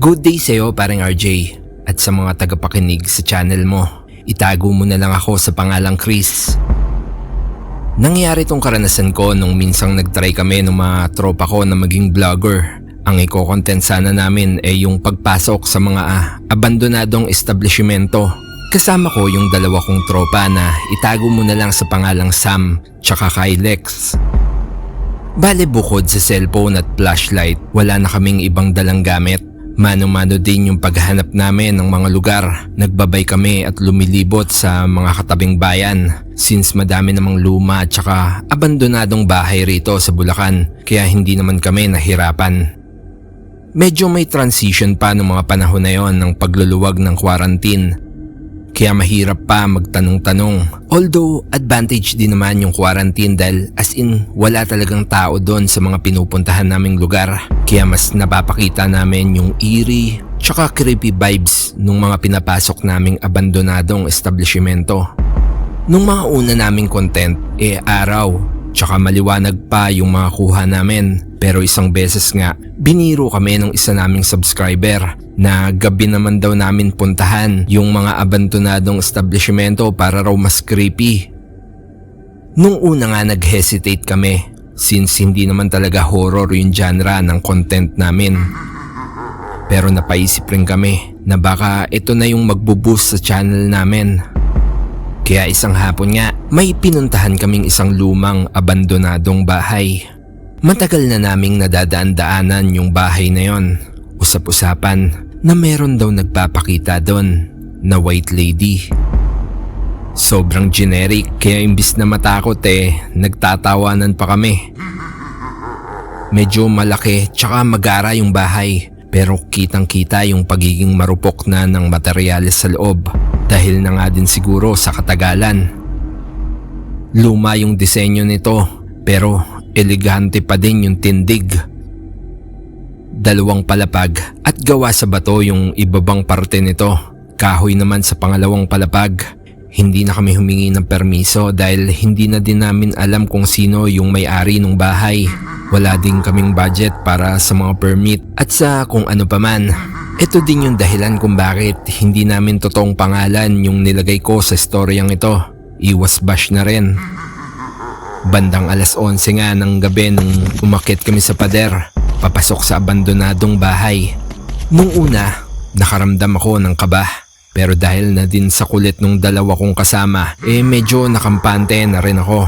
Good day sa'yo, paring RJ, at sa mga tagapakinig sa channel mo. Itago mo na lang ako sa pangalang Chris. Nangyari tong karanasan ko nung minsang nagtry kami ng mga tropa ko na maging vlogger. Ang iko-content sana namin ay yung pagpasok sa mga abandonadong establishmento. Kasama ko yung dalawa kong tropa na itago mo na lang sa pangalang Sam tsaka kay Lex. Bale bukod sa cellphone at flashlight, wala na kaming ibang dalang gamit. Mano-mano din yung paghahanap namin ng mga lugar. Nagbabay kami at lumilibot sa mga katabing bayan since madami namang luma at saka abandonadong bahay rito sa Bulacan, kaya hindi naman kami nahirapan. Medyo may transition pa ng mga panahon na yon ng pagluluwag ng quarantine, kaya mahirap pa magtanong-tanong. Although advantage din naman yung quarantine dahil as in wala talagang tao doon sa mga pinupuntahan naming lugar. Kaya mas napapakita namin yung eerie tsaka creepy vibes nung mga pinapasok naming abandonadong establishmento. Nung mga una naming content araw tsaka maliwanag pa yung mga kuha namin. Pero isang beses nga biniro kami ng isa naming subscriber na gabi naman daw namin puntahan yung mga abandonadong establishmento para raw mas creepy. Nung una nga nag-hesitate kami since hindi naman talaga horror yung genre ng content namin. Pero napaisip rin kami na baka ito na yung magbo-boost sa channel namin. Kaya isang hapon nga may pinuntahan kaming isang lumang abandonadong bahay. Matagal na naming nadadaan-daanan yung bahay na yon. Usap-usapan na meron daw nagpapakita doon na white lady. Sobrang generic kaya imbis na matakot nagtatawanan pa kami. Medyo malaki tsaka magara yung bahay pero kitang-kita yung pagiging marupok na ng materyales sa loob dahil na nga din siguro sa katagalan. Luma yung disenyo nito pero elegante pa din yung tindig. Dalawang palapag at gawa sa bato yung ibabang parte nito. Kahoy naman sa pangalawang palapag. Hindi na kami humingi ng permiso dahil hindi na din namin alam kung sino yung may-ari ng bahay. Wala din kaming budget para sa mga permit at sa kung ano pa man. Ito din yung dahilan kung bakit hindi namin totoong pangalan yung nilagay ko sa storyang ito. Iwas bash na rin. Bandang alas 11 nga ng gabi nung umakyat kami sa pader, papasok sa abandonadong bahay. Nung una, nakaramdam ako ng kaba. Pero dahil na din sa kulit ng dalawa kong kasama, medyo nakampante na rin ako.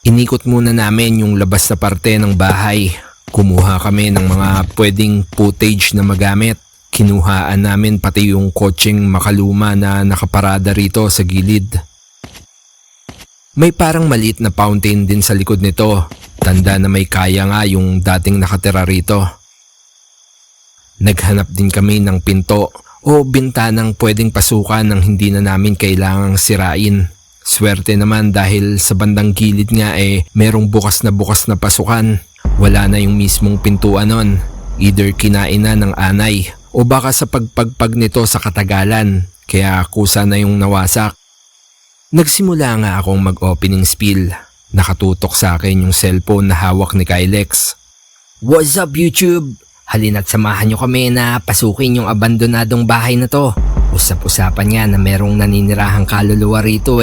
Inikot muna namin yung labas na parte ng bahay. Kumuha kami ng mga pwedeng footage na magamit. Kinuhaan namin pati yung kotseng makaluma na nakaparada rito sa gilid. May parang maliit na fountain din sa likod nito. Tanda na may kaya nga yung dating nakatira rito. Naghanap din kami ng pinto o bintanang pwedeng pasukan nang hindi na namin kailangang sirain. Swerte naman dahil sa bandang gilid nga merong bukas na pasukan. Wala na yung mismong pintuan nun. Either kinain na ng anay o baka sa pagpagpag nito sa katagalan kaya kusa na yung nawasak. Nagsimula nga akong mag-opening spiel. Nakatutok sa akin yung cellphone na hawak ni Kylex. What's up YouTube? Halina't samahan nyo kami na pasukin yung abandonadong bahay na to. Usap-usapan nga na merong naninirahang kaluluwa rito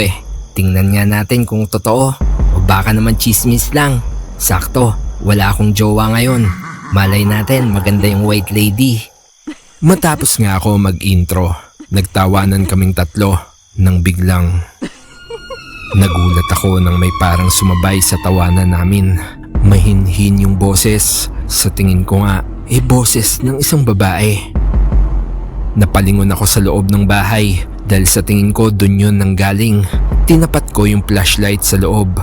Tingnan nga natin kung totoo o baka naman chismis lang. Sakto, wala akong jowa ngayon. Malay natin maganda yung white lady. Matapos nga ako mag-intro, nagtawanan kaming tatlo nang biglang nagulat ako nang may parang sumabay sa tawanan namin. Mahinhin yung boses. Sa tingin ko nga, boses ng isang babae. Napalingon ako sa loob ng bahay dahil sa tingin ko dun yun nanggaling. Tinapat ko yung flashlight sa loob.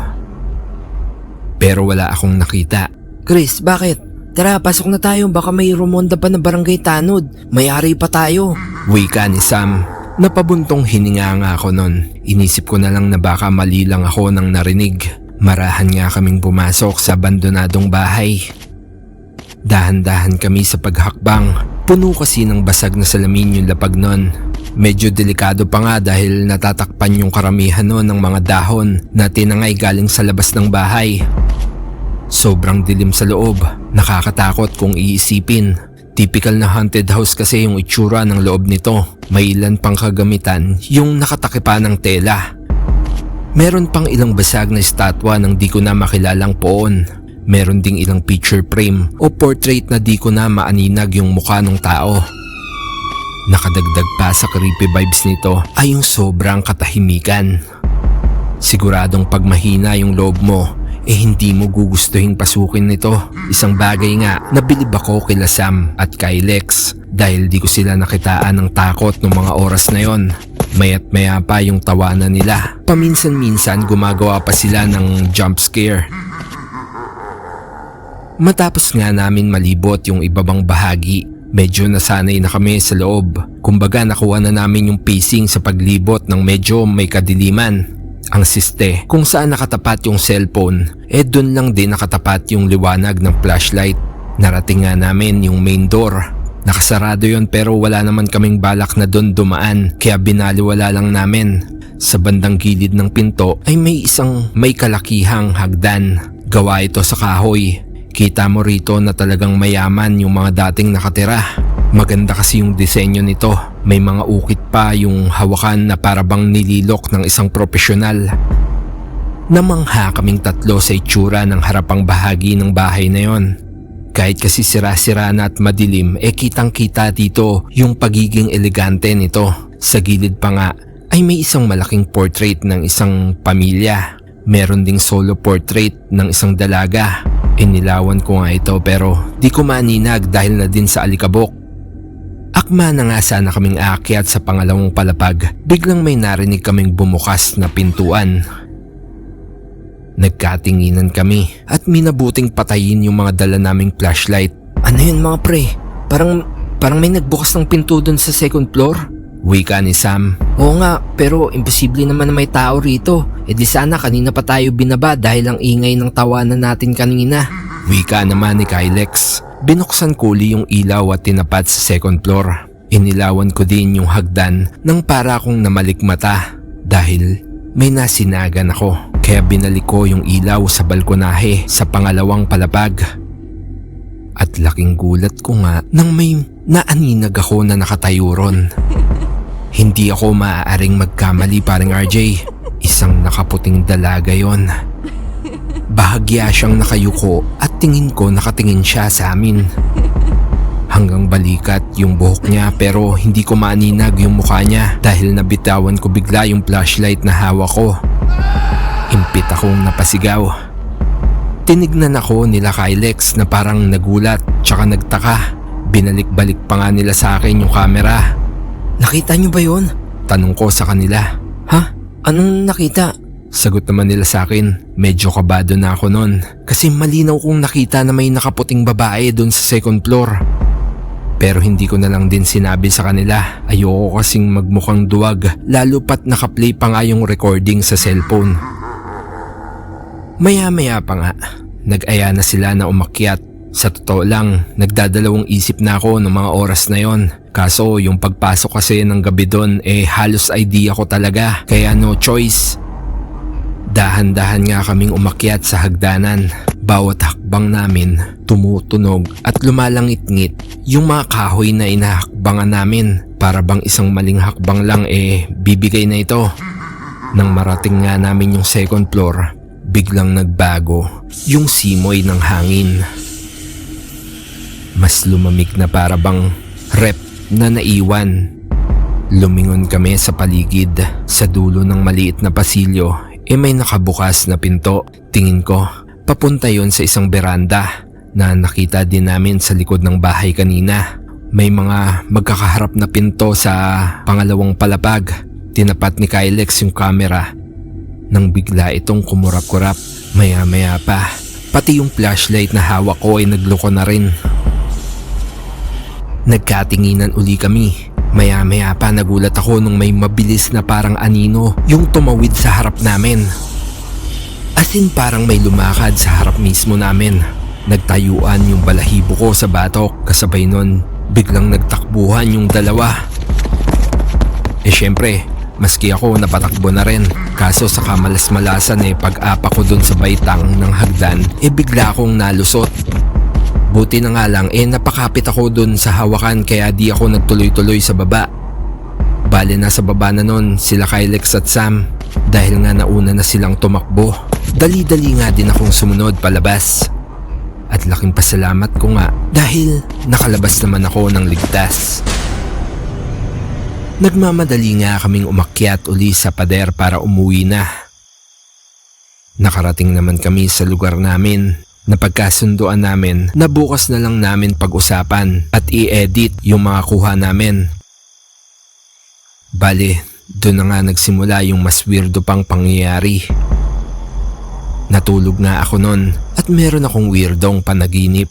Pero wala akong nakita. Chris, bakit? Tara, pasok na tayo. Baka may rumonda pa na barangay tanod. May-ari pa tayo. Wika ni Sam. Napabuntong hininga nga ako nun. Inisip ko na lang na baka mali lang ako nang narinig. Marahan nga kaming pumasok sa abandonadong bahay. Dahan-dahan kami sa paghakbang. Puno kasi ng basag na salamin yung lapag nun. Medyo delikado pa nga dahil natatakpan yung karamihan nun ng mga dahon na tinangay galing sa labas ng bahay. Sobrang dilim sa loob, nakakatakot kung iisipin. Typical na haunted house kasi yung itsura ng loob nito. May ilan pang kagamitan yung nakatakipa ng tela. Meron pang ilang basag na estatwa ng di ko na makilalang poon. Meron ding ilang picture frame o portrait na di ko na maaninag yung mukha ng tao. Nakadagdag pa sa creepy vibes nito ay yung sobrang katahimikan. Siguradong pag mahina yung loob mo, hindi mo gugustuhin pasukin nito. Isang bagay nga, nabilib ako kila Sam at kay Lex dahil di ko sila nakitaan ng takot ng mga oras na yon. Maya't maya pa yung tawanan nila. Paminsan-minsan gumagawa pa sila ng jump scare. Matapos nga namin malibot yung ibabang bahagi, medyo nasanay na kami sa loob. Kumbaga nakuha na namin yung pacing sa paglibot ng medyo may kadiliman. Ang siste, kung saan nakatapat yung cellphone, dun lang din nakatapat yung liwanag ng flashlight. Narating nga namin yung main door. Nakasarado yon pero wala naman kaming balak na dun dumaan, kaya binaliwala lang namin. Sa bandang gilid ng pinto ay may kalakihang hagdan. Gawa ito sa kahoy. Kita mo rito na talagang mayaman yung mga dating nakatira. Maganda kasi yung disenyo nito. May mga ukit pa yung hawakan na parabang nililok ng isang profesional. Namangha kaming tatlo sa itsura ng harapang bahagi ng bahay na yon. Kahit kasi sira-sira na at madilim, kitang-kita dito yung pagiging elegante nito. Sa gilid pa nga ay may isang malaking portrait ng isang pamilya. Meron ding solo portrait ng isang dalaga. Inilawan ko nga ito pero di ko maaninag dahil na din sa alikabok. Akma na nga sana kaming aakyat sa pangalawang palapag, biglang may narinig kaming bumukas na pintuan. Nagkatinginan kami at minabuting patayin yung mga dala naming flashlight. Ano yun mga pre? Parang may nagbukas ng pinto dun sa second floor? Wika ni Sam. Oo nga, pero imposible naman na may tao rito. Di sana kanina pa tayo binaba dahil ang ingay ng tawanan natin kanina. Wika naman ni Kylex. Binuksan ko yung ilaw at tinapat sa second floor. Inilawan ko din yung hagdan nang para akong namalikmata dahil may nasinagan ako. Kaya binalik ko yung ilaw sa balkonahe sa pangalawang palapag. At laking gulat ko nga nang may naaninag ako na nakatayo ron. Hindi ako maaaring magkamali paring RJ. Isang nakaputing dalaga yon. Bahagya siyang nakayuko at tingin ko nakatingin siya sa amin. Hanggang balikat yung buhok niya pero hindi ko maaninag yung mukha niya dahil nabitawan ko bigla yung flashlight na hawak ko. Impit akong napasigaw. Tinignan ako nila Kylex na parang nagulat tsaka nagtaka. Binalik-balik pa nga nila sa akin yung camera. Nakita niyo ba yun? Tanong ko sa kanila. Ha? Anong nakita? Sagot naman nila sa akin. Medyo kabado na ako nun kasi malinaw kong nakita na may nakaputing babae dun sa second floor. Pero hindi ko na lang din sinabi sa kanila. Ayoko kasing magmukhang duwag lalo pat nakaplay pa nga yung recording sa cellphone. Maya-maya pa nga, nag-aya na sila na umakyat. Sa totoo lang, nagdadalawang isip na ako ng mga oras na yon. Kaso yung pagpasok kasi ng gabi doon halos idea ko talaga kaya no choice. Dahan-dahan nga kaming umakyat sa hagdanan. Bawat hakbang namin, tumutunog at lumalangit-ngit yung mga kahoy na inahakbangan namin. Para bang isang maling hakbang lang bibigay na ito. Nang marating nga namin yung second floor, biglang nagbago yung simoy ng hangin. Mas lumamig na para bang rep na naiwan. Lumingon kami sa paligid. Sa dulo ng maliit na pasilyo may nakabukas na pinto. Tingin ko, papunta yon sa isang beranda na nakita din namin sa likod ng bahay kanina. May mga magkakaharap na pinto sa pangalawang palapag. Tinapat ni Kylex yung camera nang bigla itong kumurap-kurap. Maya-maya pa, pati yung flashlight na hawak ko ay nagloko na rin. Nagkatinginan uli kami. Maya-maya pa nagulat ako nung may mabilis na parang anino yung tumawid sa harap namin. As in parang may lumakad sa harap mismo namin. Nagtayuan yung balahibo ko sa batok. Kasabay nun, biglang nagtakbuhan yung dalawa. Syempre, maski ako napatakbo na rin. Kaso sa kamalas-malasan pag-apa ko dun sa baitang ng hagdan bigla akong nalusot. Buti na nga lang napakapit ako dun sa hawakan kaya di ako nagtuloy-tuloy sa baba. Bale nasa baba na nun sila Kylex at Sam dahil nga nauna na silang tumakbo. Dali-dali nga din akong sumunod palabas. At laking pasalamat ko nga dahil nakalabas naman ako ng ligtas. Nagmamadali nga kaming umakyat uli sa pader para umuwi na. Nakarating naman kami sa lugar namin. Napagkasunduan namin na bukas na lang namin pag-usapan at i-edit yung mga kuha namin. Bale, doon na nga nagsimula yung mas weirdo pang pangyayari. Natulog nga ako nun at meron akong weirdong panaginip.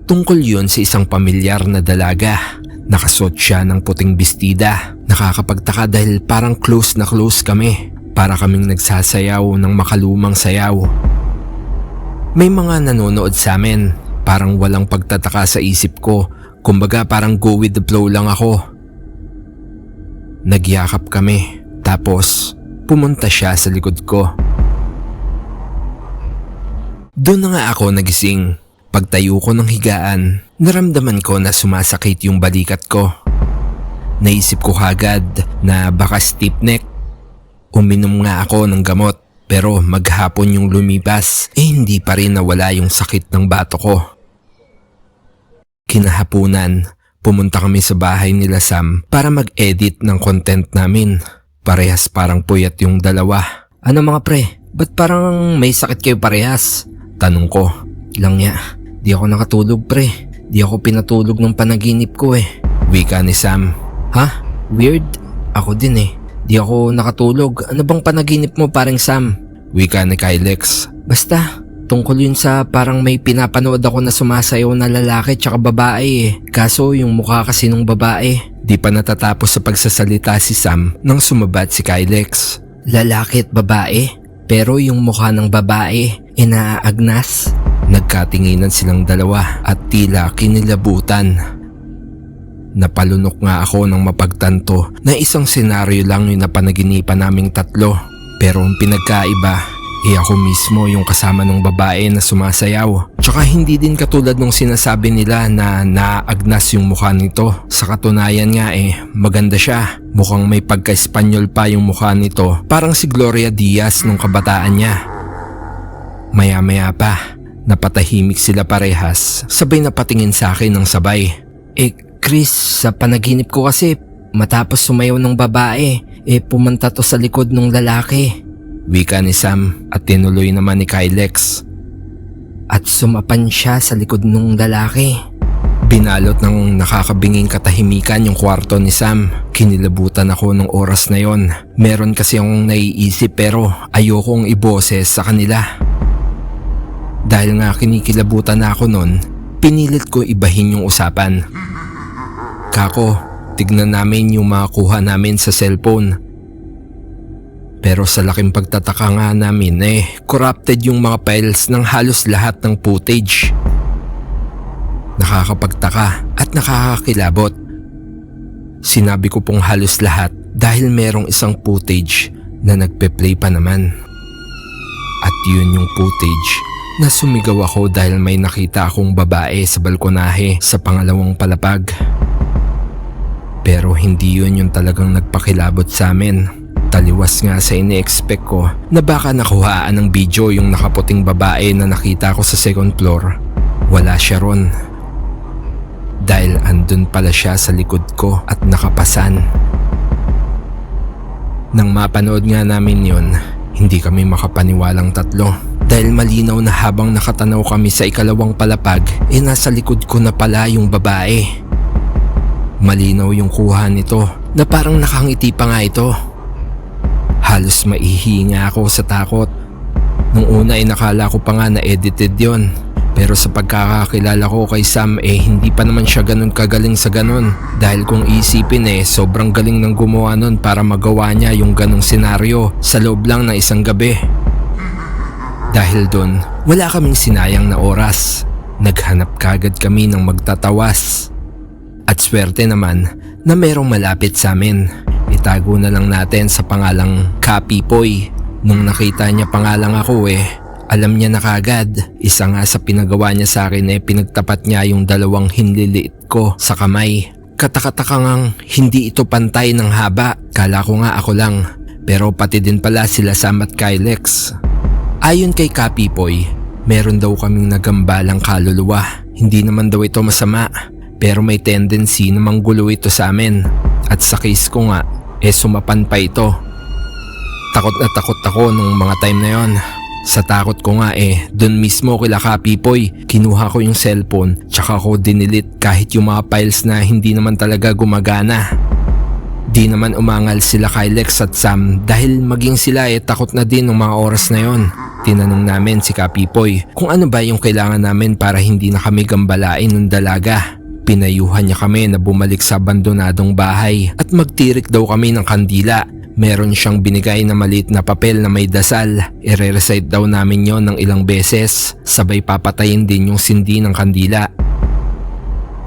Tungkol yun sa isang pamilyar na dalaga. Nakasuot siya ng puting bestida. Nakakapagtaka dahil parang close na close kami. Para kaming nagsasayaw ng makalumang sayaw. May mga nanonood sa amin. Parang walang pagtataka sa isip ko. Kumbaga parang go with the flow lang ako. Nagyakap kami. Tapos pumunta siya sa likod ko. Doon na nga ako nagising. Pagtayo ko ng higaan, naramdaman ko na sumasakit yung balikat ko. Naisip ko kagad na baka stiff neck. Uminom nga ako ng gamot pero maghapon yung lumipas hindi pa rin nawala yung sakit ng bato ko. Kinahapunan, pumunta kami sa bahay nila Sam para mag-edit ng content namin. Parehas parang puyat yung dalawa. Ano mga pre, ba't parang may sakit kayo parehas? Tanong ko. Lang niya. Di ako nakatulog pre. Di ako pinatulog ng panaginip ko Wika ni Sam. Ha? Weird? Ako din Di ako nakatulog. Ano bang panaginip mo paring Sam? Wika ni Kylex. Basta, tungkol yun sa parang may pinapanood ako na sumasayaw na lalaki tsaka babae Kaso yung mukha kasi nung babae. Di pa natatapos sa pagsasalita si Sam nang sumabat si Kylex. Lalaki at babae? Pero yung mukha ng babae inaagnas? Nagkatinginan silang dalawa at tila kinilabutan. Napalunok nga ako nang mapagtanto na isang senaryo lang yung napanaginipan naming tatlo. Pero ang pinagkaiba, ako mismo yung kasama ng babae na sumasayaw. Tsaka hindi din katulad nung sinasabi nila na naagnas yung mukha nito. Sa katunayan nga maganda siya. Mukhang may pagka-Espanyol pa yung mukha nito. Parang si Gloria Diaz nung kabataan niya. Maya-maya pa. Napatahimik sila parehas, sabay na patingin sa akin ng sabay. Chris, sa panaginip ko kasi matapos sumayaw ng babae, pumunta to sa likod ng lalaki. Wika ni Sam at tinuloy naman ni Kylex. At sumapan siya sa likod ng lalaki. Binalot ng nakakabinging katahimikan yung kwarto ni Sam. Kinilabutan ako nung oras na yon. Meron kasi akong naiisip pero ayokong iboses sa kanila. Dahil nga kinikilabutan na ako nun, pinilit ko ibahin yung usapan. Kako, tignan namin yung mga kuha namin sa cellphone. Pero sa laking pagtataka nga namin corrupted yung mga files ng halos lahat ng footage. Nakakapagtaka at nakakakilabot. Sinabi ko pong halos lahat dahil merong isang footage na nagpe-play pa naman. At yun yung footage na sumigaw ako dahil may nakita akong babae sa balkonahe sa pangalawang palapag. Pero hindi yun yung talagang nagpakilabot sa amin. Taliwas nga sa ini-expect ko na baka nakuhaan ng video yung nakaputing babae na nakita ko sa second floor. Wala siya ron. Dahil andun pala siya sa likod ko at nakapasan. Nang mapanood nga namin yun, hindi kami makapaniwalang tatlo. Dahil malinaw na habang nakatanaw kami sa ikalawang palapag, nasa likod ko na pala yung babae. Malinaw yung kuha nito na parang nakangiti pa nga ito. Halos maihinga ako sa takot. Nung una nakala ko pa nga na edited yon. Pero sa pagkakakilala ko kay Sam hindi pa naman siya ganun kagaling sa ganun. Dahil kung isipin sobrang galing ng gumawa nun para magawa niya yung ganung senaryo sa loob lang ng isang gabi. Dahil doon, wala kaming sinayang na oras. Naghanap kagad kami ng magtatawas. At swerte naman na merong malapit sa amin. Itago na lang natin sa pangalang Kapipoy. Nung nakita niya pangalang ako Alam niya na kagad. Isa nga sa pinagawa niya sa akin pinagtapat niya yung 2 hinliliit ko sa kamay. Katakataka ngang hindi ito pantay ng haba. Kala ko nga ako lang. Pero pati din pala sila Sam at Kylex. Ayon kay Kapipoy, meron daw kaming nagambalang kaluluwa. Hindi naman daw ito masama. Pero may tendency na manggulo ito sa amin. At sa case ko nga, sumapan pa ito. Takot na takot ako nung mga time na yon. Sa takot ko nga dun mismo kila Kapipoy, kinuha ko yung cellphone tsaka ko dinilit kahit yung mga files na hindi naman talaga gumagana. Di naman umangal sila Kylex at Sam dahil maging sila takot na din ng mga oras na yon. Tinanong namin si Kapipoy kung ano ba yung kailangan namin para hindi na kami gambalain ng dalaga. Pinayuhan niya kami na bumalik sa abandonadong bahay at magtirik daw kami ng kandila. Meron siyang binigay na maliit na papel na may dasal. I-recite daw namin yon ng ilang beses. Sabay papatayin din yung sindi ng kandila.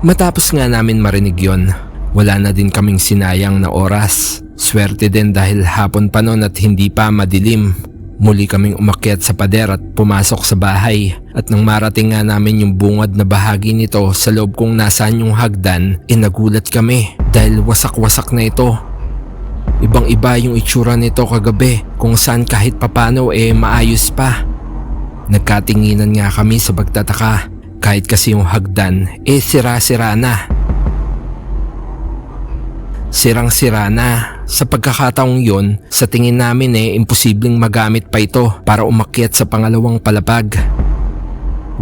Matapos nga namin marinig yon, wala na din kaming sinayang na oras. Swerte din dahil hapon pa noon at hindi pa madilim. Muli kaming umakyat sa pader at pumasok sa bahay. At nang marating nga namin yung bungad na bahagi nito sa loob kung nasaan yung hagdan, nagulat kami dahil wasak-wasak na ito. Ibang iba yung itsura nito kagabi kung saan kahit papano maayos pa. Nagkatinginan nga kami sa pagtataka kahit kasi yung hagdan sira-sira na. Sirang-sira na. Sa pagkakataong yon, sa tingin namin imposibleng magamit pa ito para umakyat sa pangalawang palapag.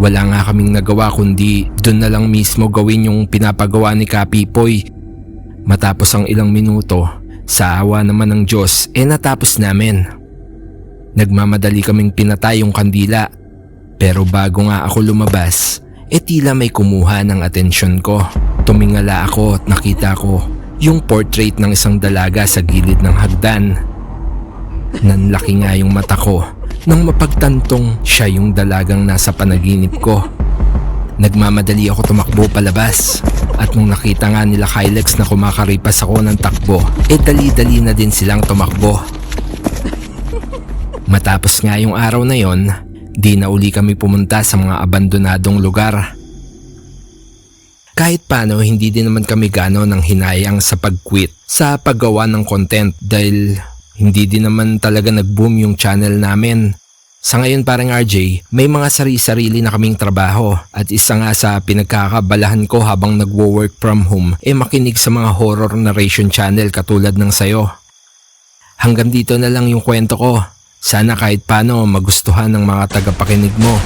Wala nga kaming nagawa kundi doon na lang mismo gawin yung pinapagawa ni Kapipoy. Matapos ang ilang minuto, sa awa naman ng Diyos natapos namin. Nagmamadali kaming pinatay yung kandila. Pero bago nga ako lumabas, tila may kumuha ng atensyon ko. Tumingala ako at nakita ko yung portrait ng isang dalaga sa gilid ng hagdan. Nanlaki nga yung mata ko nang mapagtantong siya yung dalagang nasa panaginip ko. Nagmamadali ako tumakbo palabas at nung nakita nga nila Kylex na kumakaripas ako ng takbo, dali-dali na din silang tumakbo. Matapos nga yung araw na yon, di na uli kami pumunta sa mga abandonadong lugar. Kahit paano hindi din naman kami gano ng hinayang sa pag-quit sa paggawa ng content dahil hindi din naman talaga nag-boom yung channel namin. Sa ngayon parang RJ, may mga sarili-sarili na kaming trabaho at isa nga sa pinagkakabalahan ko habang nagwo-work from home makinig sa mga horror narration channel katulad ng sayo. Hanggang dito na lang yung kwento ko. Sana kahit paano magustuhan ng mga tagapakinig mo.